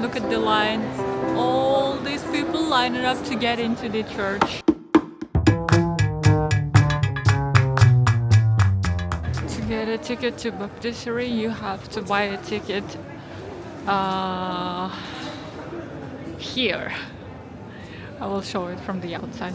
look at the line. All these people lining up to get into the church. To get a ticket to Baptistery, you have to buy a ticket here. I will show it from the outside.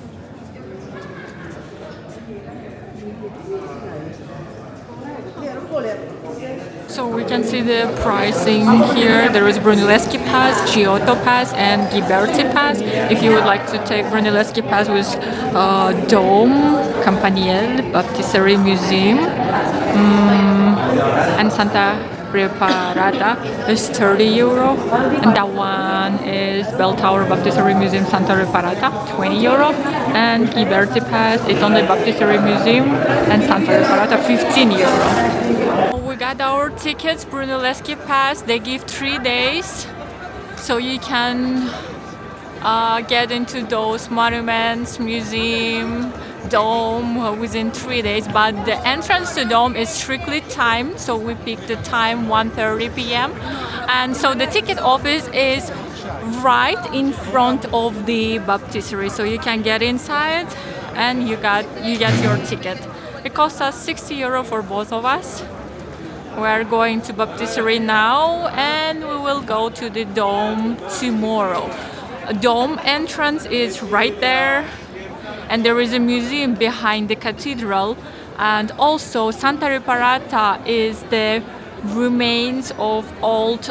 So we can see the pricing here. There is Brunelleschi pass, Giotto pass, and Ghiberti pass. If you would like to take Brunelleschi pass with Dome, Campanile, Baptistery Museum, and Santa Reparata is €30, and that one is Bell Tower Baptistery Museum Santa Reparata, €20, and Ghiberti pass it's only Baptistery Museum and Santa Reparata, €15. We got our tickets, Brunelleschi pass. They give 3 days, so you can get into those monuments, museum, dome within 3 days. But the entrance to dome is strictly timed, so we picked the time 1:30 p.m. And so the ticket office is right in front of the baptistery, so you can get inside and you get your ticket. It costs us €60 for both of us. We're going to Baptistery now and we will go to the dome tomorrow. Dome entrance is right there, and there is a museum behind the cathedral, and also Santa Reparata is the remains of old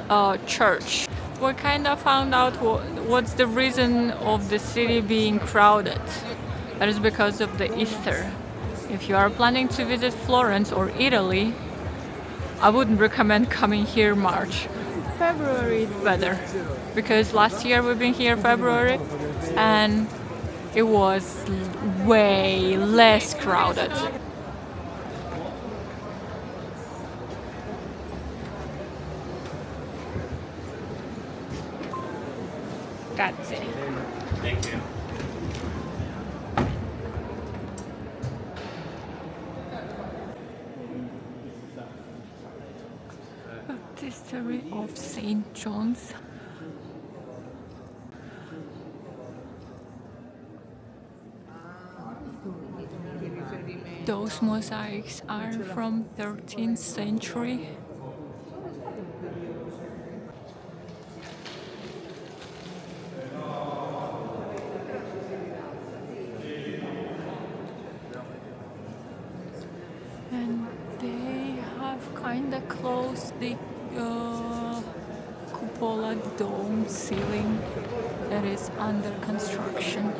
church. We kind of found out what's the reason of the city being crowded. That is because of the Easter. If you are planning to visit Florence or Italy, I wouldn't recommend coming here March. February is better, because last year we've been here February and it was way less crowded. Grazie. Thank you. Baptistery of St. John's. Those mosaics are from 13th century. And they have kind of closed the cupola dome ceiling that is under construction.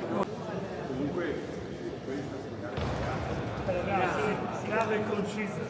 Chiave concisa.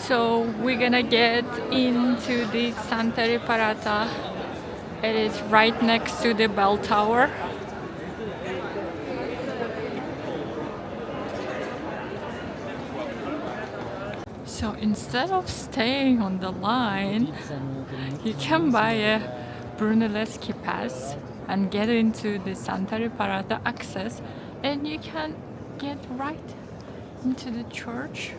So we're gonna get into the Santa Reparata. It is right next to the bell tower. So instead of staying on the line, you can buy a Brunelleschi pass and get into the Santa Reparata access, and you can get right into the church.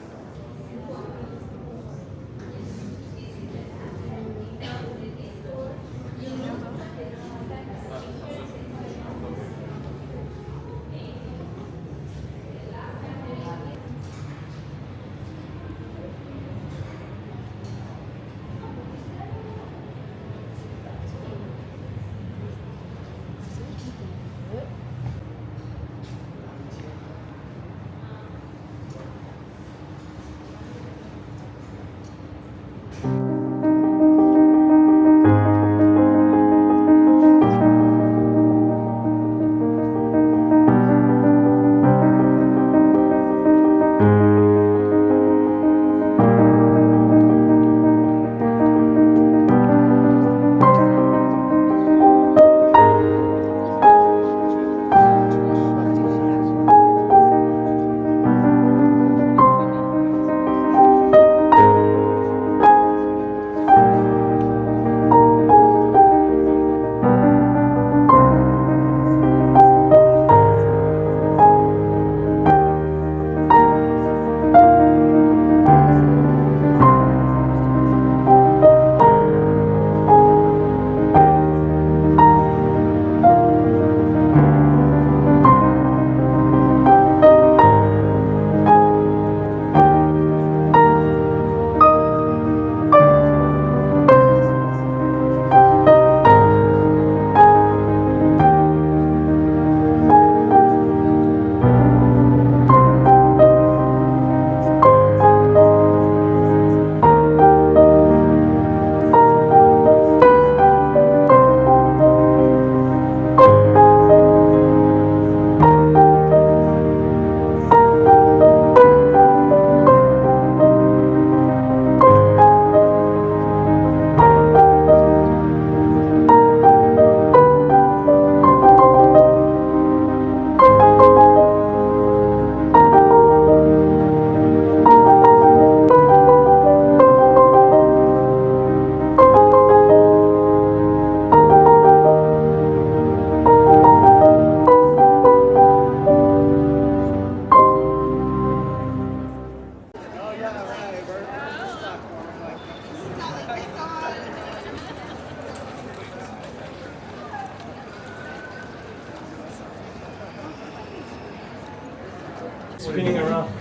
Spinning around.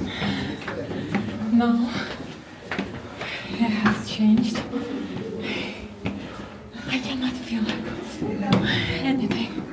No, it has changed. I cannot feel anything.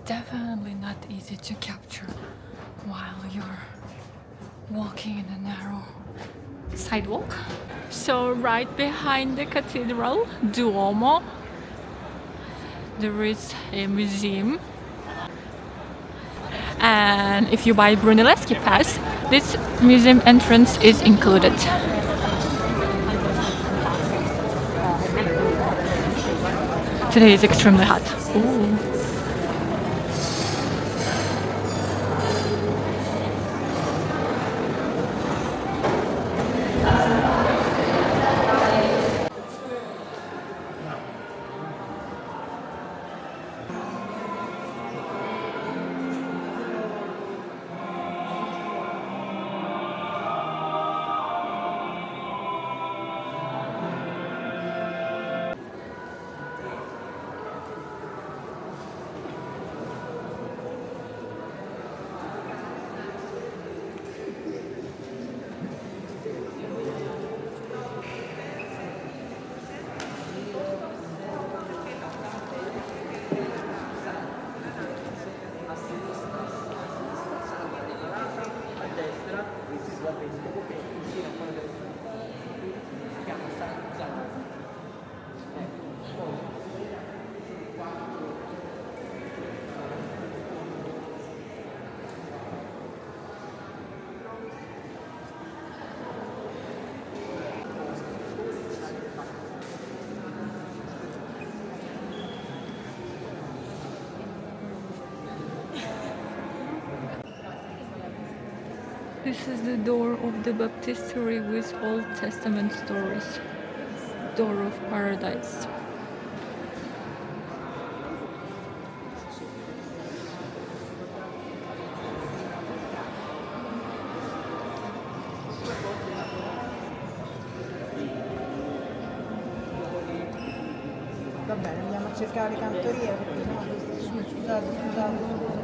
Definitely not easy to capture while you're walking in a narrow sidewalk. So right behind the Cathedral, Duomo, there is a museum. And if you buy Brunelleschi pass, this museum entrance is included. Today is extremely hot. Ooh. This is the door of the baptistery with Old Testament stories. Door of Paradise. Va bene, andiamo a cercare le cantorie perché sennò scusate.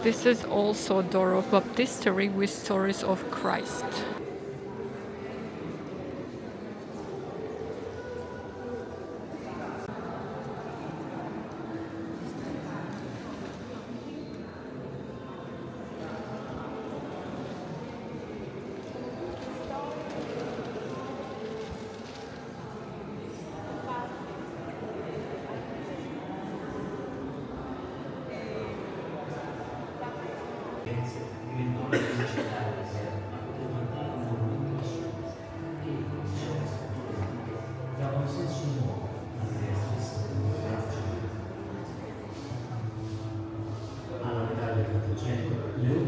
This is also a door of baptistery with stories of Christ.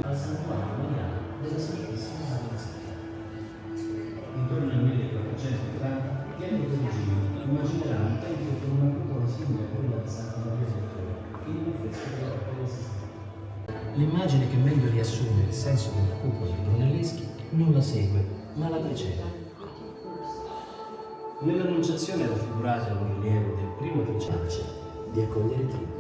al santuario mariano della Santissima Santa. Intorno al 1440 gli anni perugini immagineranno un tempio con una cupola simile a quella di Santa Maria del Fiore, in un affresco dell'opera esistente. L'immagine che meglio riassume il senso della cupola di Brunelleschi non la segue, ma la precede. Nell'Annunciazione è raffigurata un rilievo del primo tricaccia di accogliere Dio.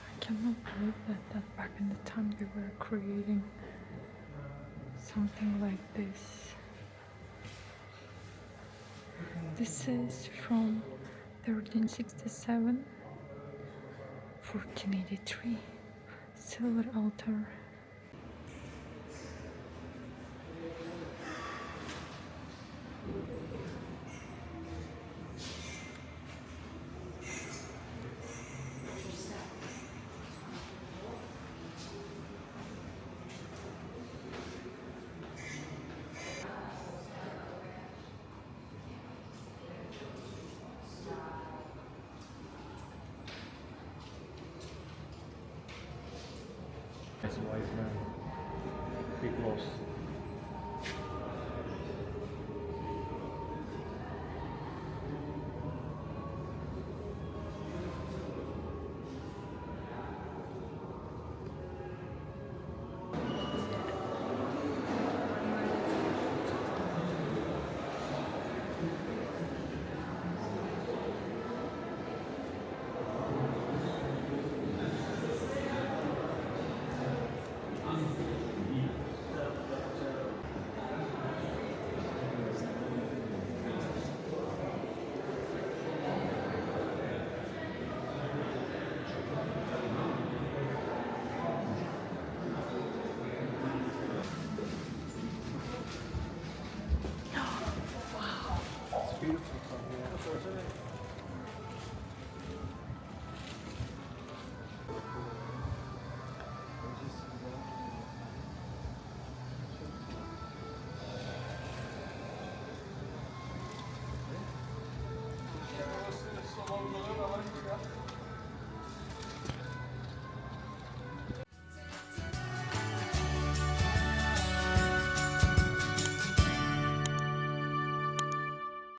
I cannot believe that back in the time they were creating something like this. This is from 1367, 1483, silver altar.